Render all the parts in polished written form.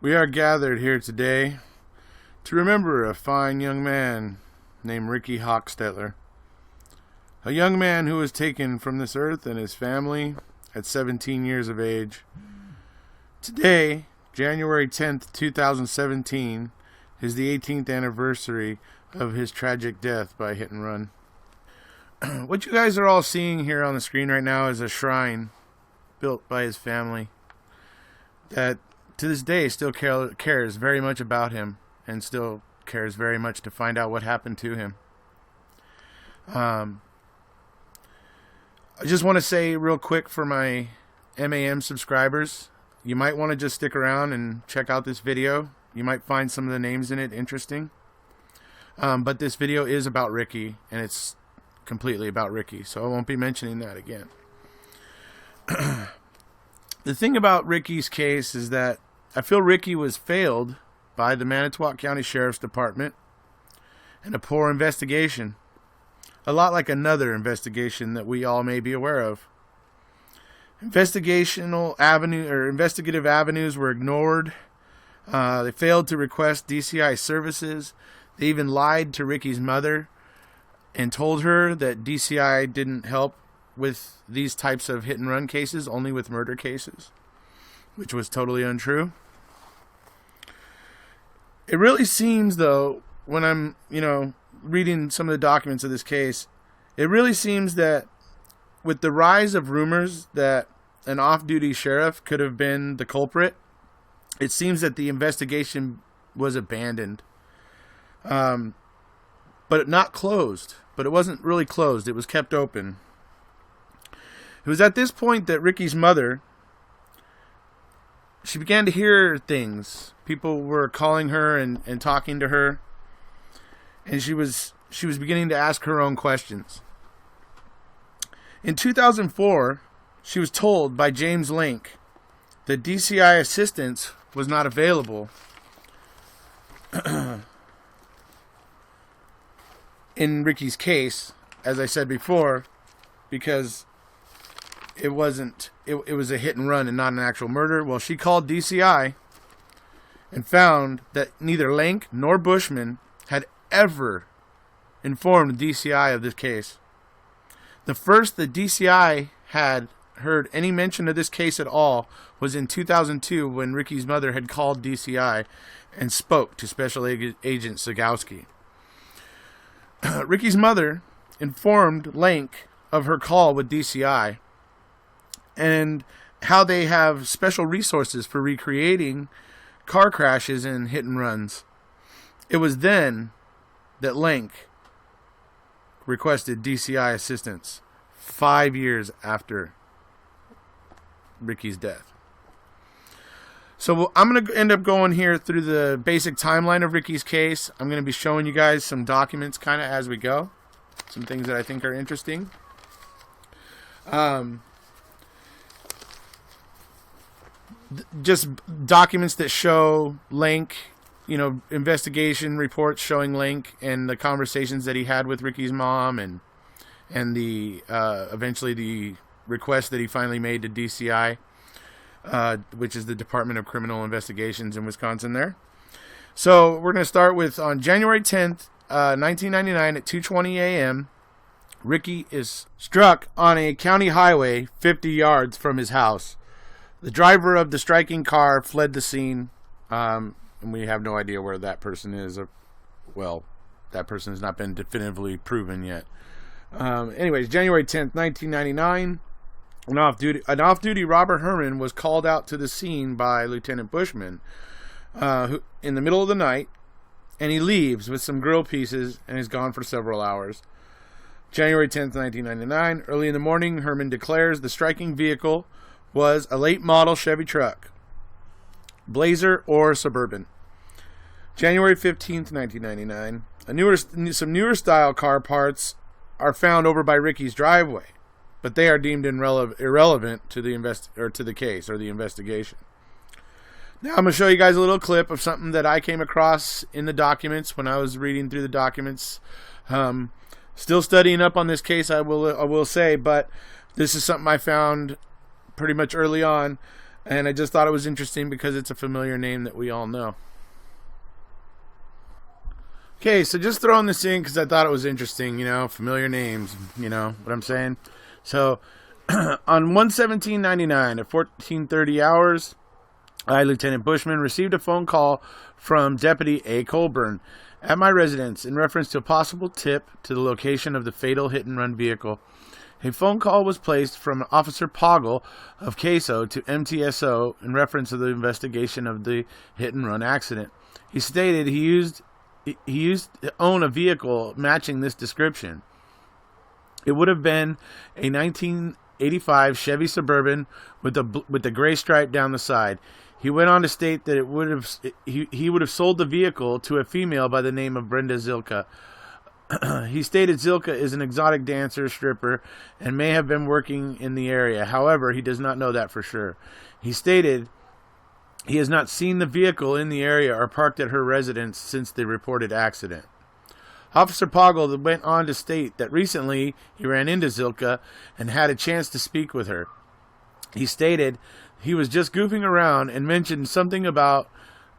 We are gathered here today to remember a fine young man named Ricky Hochstetler. A young man who was taken from this earth and his family at 17 years of age. Today, January 10th, 2017, is the 18th anniversary of his tragic death by hit and run. What you guys are all seeing here on the screen right now is a shrine built by his family that to this day still cares very much about him and still cares very much to find out what happened to him. I just want to say real quick for my MAM subscribers, you might want to just stick around and check out this video. You might find some of the names in it interesting. But this video is about Ricky, and it's completely about Ricky, so I won't be mentioning that again. The thing about Ricky's case is that I feel Ricky was failed by the Manitowoc County Sheriff's Department and a poor investigation. A lot like another investigation that we all may be aware of. Investigative avenues were ignored. They failed to request DCI services. They even lied to Ricky's mother and told her that DCI didn't help with these types of hit and run cases, only with murder cases, which was totally untrue. It really seems, though, when I'm, reading some of the documents of this case, it really seems that with the rise of rumors that an off-duty sheriff could have been the culprit, it seems that the investigation was abandoned. But not closed. But it wasn't really closed. It was kept open. It was at this point that Ricky's mother, she began to hear things. People were calling her and talking to her. And she was beginning to ask her own questions. In 2004, she was told by James Link that DCI assistance was not available in Ricky's case, as I said before, because it was a hit and run and not an actual murder. Well, she called DCI and found that neither Link nor Bushman had ever informed DCI of this case. The first that DCI had heard any mention of this case at all was in 2002 when Ricky's mother had called DCI and spoke to Special Agent Sagowski. Ricky's mother informed Link of her call with DCI and how they have special resources for recreating car crashes and hit and runs. It was then that Link requested DCI assistance 5 years after Ricky's death. So I'm going to end up going here through the basic timeline of Ricky's case. I'm going to be showing you guys some documents kind of as we go. Some things that I think are interesting. Just documents that show Link, investigation reports showing Link and the conversations that he had with Ricky's mom and the eventually the request that he finally made to DCI. Which is the Department of Criminal Investigations in Wisconsin there. So we're going to start with on January 10th, 1999 at 2:20 a.m., Ricky is struck on a county highway 50 yards from his house. The driver of the striking car fled the scene, and we have no idea where that person is. Well, that person has not been definitively proven yet. Anyways, January 10th, 1999, An off-duty Robert Herman was called out to the scene by Lieutenant Bushman who, in the middle of the night, and he leaves with some grill pieces and is gone for several hours. January 10th, 1999, early in the morning, Herman declares the striking vehicle was a late model Chevy truck, Blazer or Suburban. January 15th, 1999, some newer style car parts are found over by Ricky's driveway, but they are deemed irrelevant to the case or the investigation. Now I'm going to show you guys a little clip of something that I came across in the documents when I was reading through the documents. Still studying up on this case, I will say, but this is something I found pretty much early on. And I just thought it was interesting because it's a familiar name that we all know. Okay, so just throwing this in because I thought it was interesting, familiar names, you know what I'm saying? So, on 1/17/99 at 14:30 hours, I, Lieutenant Bushman, received a phone call from Deputy A. Colburn at my residence in reference to a possible tip to the location of the fatal hit-and-run vehicle. A phone call was placed from Officer Poggle of CASO to MTSO in reference to the investigation of the hit-and-run accident. He stated he used to own a vehicle matching this description. It would have been a 1985 Chevy Suburban with the gray stripe down the side. He went on to state that he would have sold the vehicle to a female by the name of Brenda Zilka. He stated Zilka is an exotic dancer, stripper, and may have been working in the area. However, he does not know that for sure. He stated he has not seen the vehicle in the area or parked at her residence since the reported accident. Officer Poggle went on to state that recently he ran into Zilka and had a chance to speak with her. He stated he was just goofing around and mentioned something about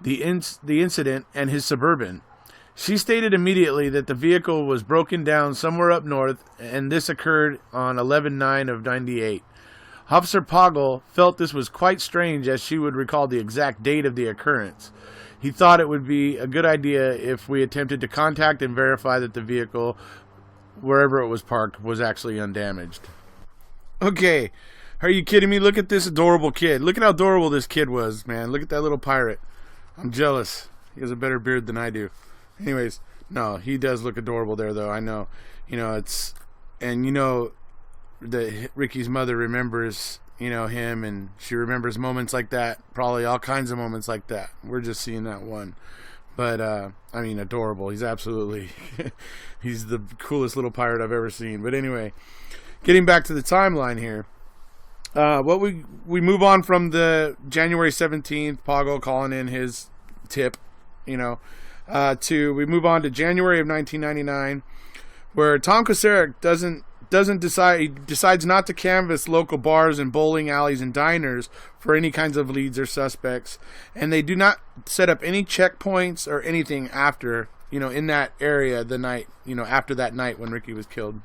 the incident and his Suburban. She stated immediately that the vehicle was broken down somewhere up north, and this occurred on 11/9 of 98. Officer Poggle felt this was quite strange as she would recall the exact date of the occurrence. He thought it would be a good idea if we attempted to contact and verify that the vehicle, wherever it was parked, was actually undamaged. Okay, are you kidding me? Look at this adorable kid. Look at how adorable this kid was, man. Look at that little pirate. I'm jealous. He has a better beard than I do. Anyways, no, he does look adorable there, though. I know. That Ricky's mother remembers, him, and she remembers moments like that. Probably all kinds of moments like that. We're just seeing that one. But, adorable. He's absolutely, he's the coolest little pirate I've ever seen. But anyway, getting back to the timeline here. We move on from the January 17th, Poggle calling in his tip, we move on to January of 1999, where Tom Kosarik decides not to canvass local bars and bowling alleys and diners for any kinds of leads or suspects, and they do not set up any checkpoints or anything after, in that area the night, after that night when Ricky was killed.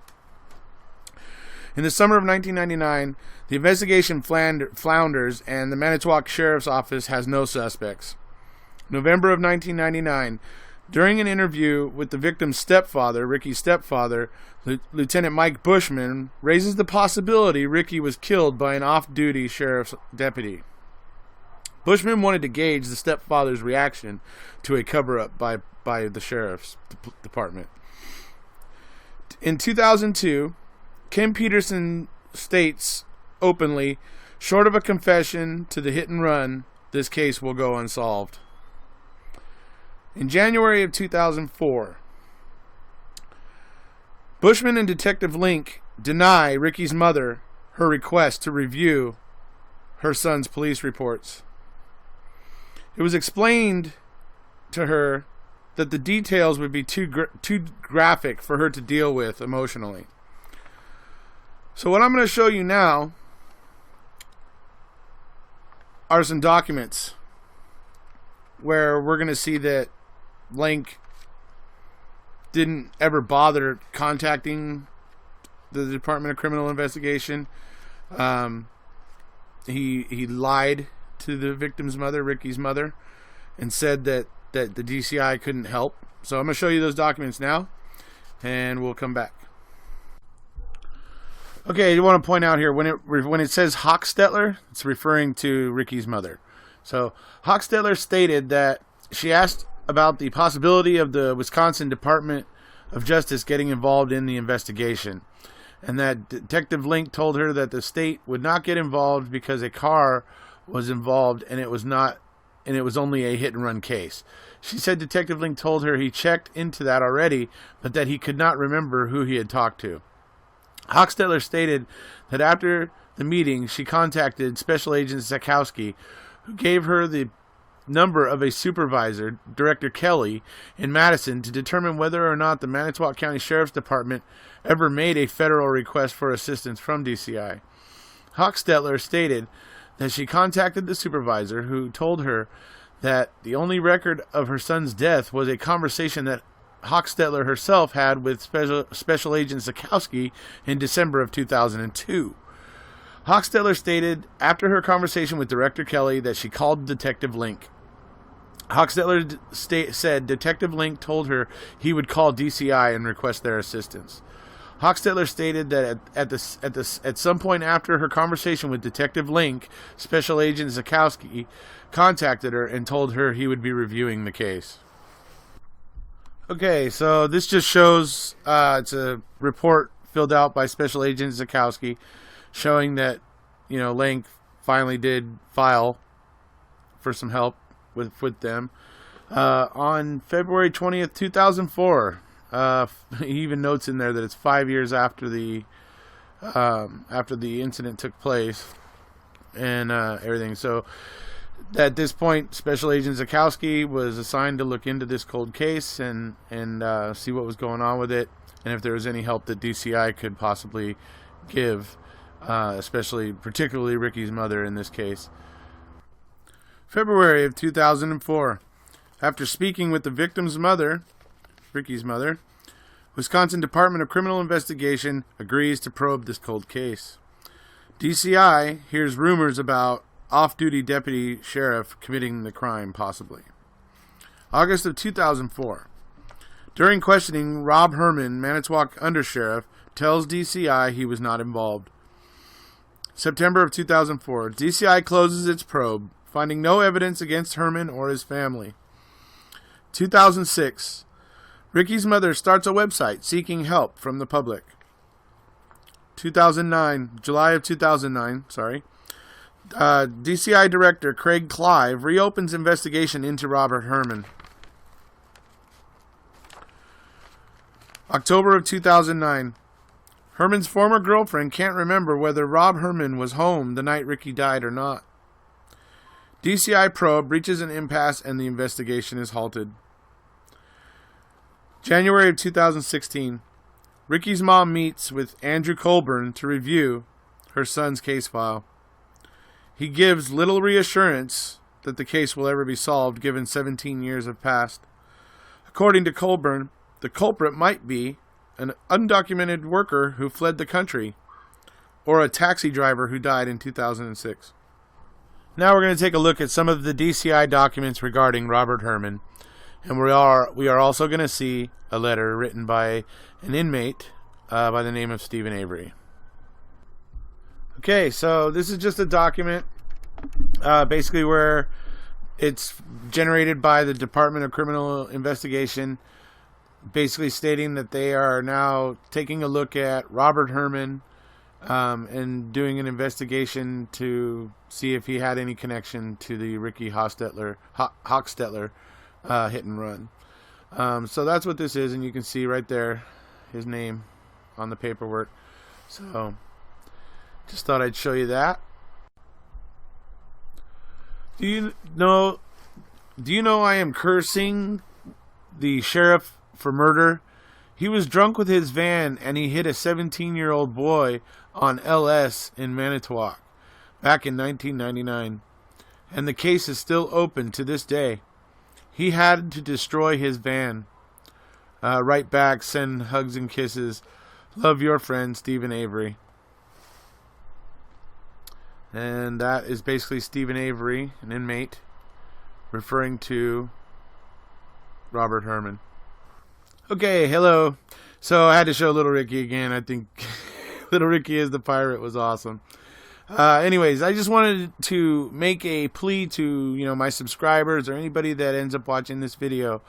In the summer of 1999, the investigation flounders and the Manitowoc Sheriff's Office has no suspects. November of 1999, during an interview with the victim's stepfather, Ricky's stepfather, Lieutenant Mike Bushman raises the possibility Ricky was killed by an off-duty sheriff's deputy. Bushman wanted to gauge the stepfather's reaction to a cover-up by the sheriff's department. In 2002, Kim Peterson states openly, short of a confession to the hit and run, this case will go unsolved. In January of 2004, Bushman and Detective Link deny Ricky's mother her request to review her son's police reports. It was explained to her that the details would be too graphic for her to deal with emotionally. So what I'm going to show you now are some documents where we're going to see that Link didn't ever bother contacting the Department of Criminal Investigation. He lied to the victim's mother, Ricky's mother, and said that the DCI couldn't help. So I'm going to show you those documents now, and we'll come back. Okay, I want to point out here, when it says Hochstetler, it's referring to Ricky's mother. So Hochstetler stated that she asked about the possibility of the Wisconsin Department of Justice getting involved in the investigation, and that Detective Link told her that the state would not get involved because a car was involved and it was only a hit and run case. She said Detective Link told her he checked into that already, but that he could not remember who he had talked to. Hochstetler stated that after the meeting, she contacted Special Agent Zakowski, who gave her the number of a supervisor, Director Kelly, in Madison to determine whether or not the Manitowoc County Sheriff's Department ever made a federal request for assistance from DCI. Hochstetler stated that she contacted the supervisor, who told her that the only record of her son's death was a conversation that Hochstetler herself had with Special Agent Zakowski in December of 2002. Hochstetler stated after her conversation with Director Kelly that she called Detective Link. Hochstetler said Detective Link told her he would call DCI and request their assistance. Hochstetler stated that at some point after her conversation with Detective Link, Special Agent Zakowski contacted her and told her he would be reviewing the case. Okay, so this just shows it's a report filled out by Special Agent Zakowski showing that, Link finally did file for some help with them. On February 20th, 2004, he even notes in there that it's 5 years after the incident took place and everything. So at this point, Special Agent Zakowski was assigned to look into this cold case and see what was going on with it, and if there was any help that DCI could possibly give, particularly Ricky's mother in this case. February of 2004. After speaking with the victim's mother, Ricky's mother, Wisconsin Department of Criminal Investigation agrees to probe this cold case. DCI hears rumors about off-duty deputy sheriff committing the crime, possibly. August of 2004. During questioning, Rob Herman, Manitowoc undersheriff, tells DCI he was not involved. September of 2004. DCI closes its probe, finding no evidence against Herman or his family. 2006. Ricky's mother starts a website seeking help from the public. 2009. July of 2009, DCI Director Craig Clive reopens investigation into Robert Herman. October of 2009. Herman's former girlfriend can't remember whether Rob Herman was home the night Ricky died or not. DCI probe reaches an impasse and the investigation is halted. January of 2016. Ricky's mom meets with Andrew Colburn to review her son's case file. He gives little reassurance that the case will ever be solved given 17 years have passed. According to Colburn, the culprit might be an undocumented worker who fled the country or a taxi driver who died in 2006. Now we're going to take a look at some of the DCI documents regarding Robert Herman, and we are also going to see a letter written by an inmate by the name of Stephen Avery. Okay, so this is just a document basically where it's generated by the Department of Criminal Investigation, basically stating that they are now taking a look at Robert Herman and doing an investigation to see if he had any connection to the Ricky Hochstetler hit and run. So that's what this is, and you can see right there his name on the paperwork. So just thought I'd show you that. Do you know I am cursing the sheriff for murder? He was drunk with his van and he hit a 17-year-old boy on LS in Manitowoc back in 1999. And the case is still open to this day. He had to destroy his van. Write back, send hugs and kisses. Love, your friend, Stephen Avery. And that is basically Stephen Avery, an inmate, referring to Robert Herman. Okay, hello. So I had to show Little Ricky again. I think Little Ricky as the pirate was awesome. Anyways, I just wanted to make a plea to my subscribers or anybody that ends up watching this video.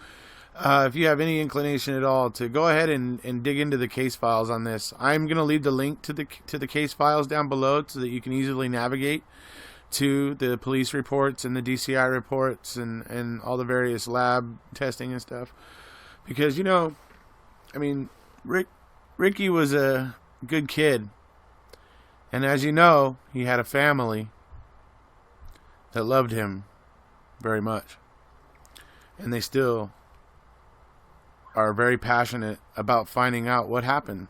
If you have any inclination at all to go ahead and dig into the case files on this, I'm going to leave the link to the case files down below so that you can easily navigate to the police reports and the DCI reports and all the various lab testing and stuff. Because, Ricky was a good kid. And as you know, he had a family that loved him very much. And they still are very passionate about finding out what happened.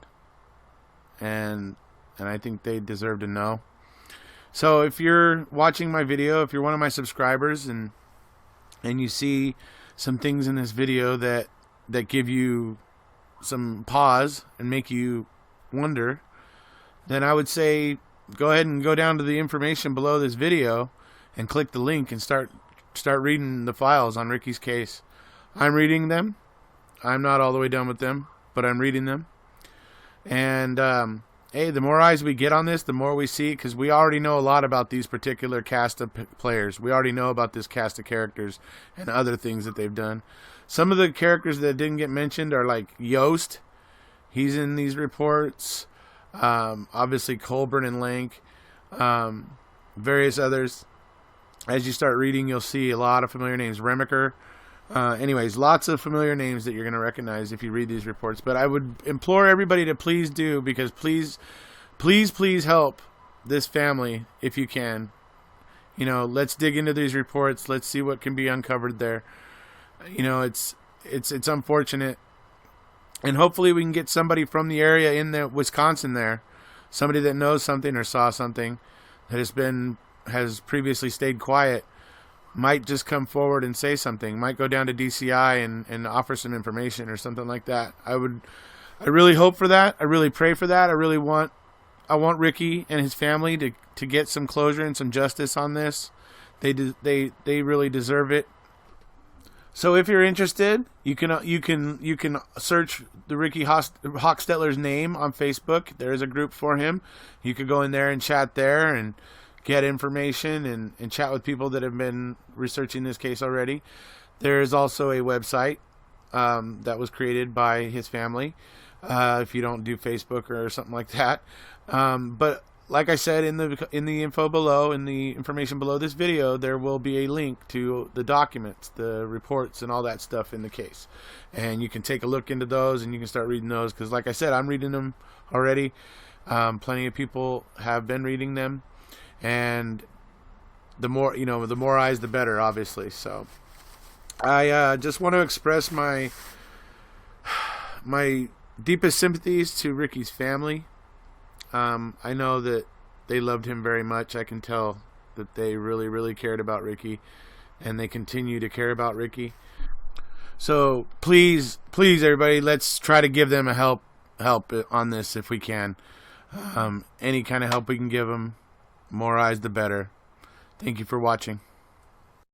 And I think they deserve to know. So if you're watching my video, if you're one of my subscribers, and you see some things in this video that give you some pause and make you wonder, then I would say go ahead and go down to the information below this video and click the link and start reading the files on Ricky's case. I'm reading them. I'm not all the way done with them, but I'm reading them. And hey, the more eyes we get on this, the more we see, because we already know a lot about these particular cast of players. We already know about this cast of characters and other things that they've done. Some of the characters that didn't get mentioned are like Yost. He's in these reports. Obviously Colburn and Lank. Various others. As you start reading, you'll see a lot of familiar names. Remaker. Anyways, lots of familiar names that you're going to recognize if you read these reports. But I would implore everybody to please do, because please help this family if you can. You know, let's dig into these reports. Let's see what can be uncovered there. You know, it's unfortunate, and hopefully we can get somebody from the area in the Wisconsin there, somebody that knows something or saw something that has previously stayed quiet, might just come forward and say something, might go down to DCI and offer some information or something like that. I really hope for that. I really pray for that. I want Ricky and his family to get some closure and some justice on this. They really deserve it. So if you're interested, you can search the Ricky Hochstetler's name on Facebook. There is a group for him. You could go in there and chat there and get information and chat with people that have been researching this case already. There is also a website that was created by his family, if you don't do Facebook or something like that. But like I said, in the info below, in the information below this video, there will be a link to the documents, the reports, and all that stuff in the case. And you can take a look into those, and you can start reading those, because like I said, I'm reading them already. Plenty of people have been reading them. And the more eyes, the better, obviously. So I just want to express my deepest sympathies to Ricky's family. I know that they loved him very much. I can tell that they really, really cared about Ricky, and they continue to care about Ricky. So please, everybody, let's try to give them a help on this if we can. Any kind of help we can give them, more eyes the better. Thank you for watching.